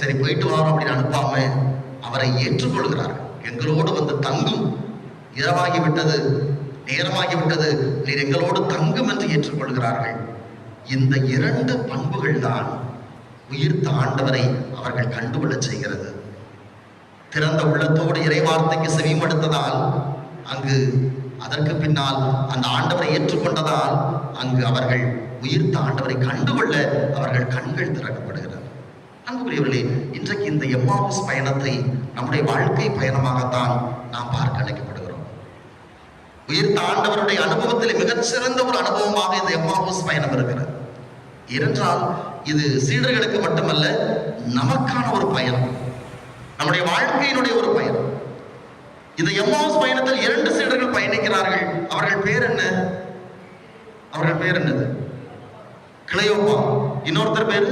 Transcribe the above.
சரி போயிட்டு வரோம் அப்படின்னு அனுப்பாம அவரை ஏற்றுக்கொள்கிறார்கள். எங்களோடு வந்து தங்கும், இரவாகிவிட்டது, நேரமாகிவிட்டது, நீர் எங்களோடு தங்கும் என்று ஏற்றுக்கொள்கிறார்கள். இந்த 2 பண்புகள் தான் உயிர்த்த ஆண்டவரை அவர்கள் கண்டுகொள்ள செய்கிறது. திறந்த உள்ளத்தோடு இறை வார்த்தைக்கு செவிமடுத்ததால், அங்கு அதற்கு பின்னால் அந்த ஆண்டவரை ஏற்றுக்கொண்டதால் அங்கு அவர்கள் உயிர்த்த ஆண்டவரை கண்டுகொள்ள அவர்கள் கண்கள் திறக்கப்படுகிறது. அன்புக்குரியவர்களே, இன்றைக்கு இந்த எம்மாவுஸ் பயணத்தை நம்முடைய வாழ்க்கை பயணமாகத்தான் நாம் பார்க்க அழைக்கப்படுகிறோம். உயிர்த்த ஆண்டவருடைய அனுபவத்தில் மிகச்சிறந்த ஒரு அனுபவமாக இந்த எம்மாவுஸ் பயணம் இருக்கிறது. ஏனென்றால் இது சீடர்களுக்கு மட்டுமல்ல, நமக்கான ஒரு பயணம், நம்முடைய வாழ்க்கையினுடைய ஒரு பயணம். இந்த எம்மாவுஸ் பயணத்தில் 2 சீடர்கள் பயணிக்கிறார்கள். அவர்கள் பேர் என்ன? அவர்கள் பேர் என்னது? கிளையோப்பா. இன்னொருத்தர் பேரு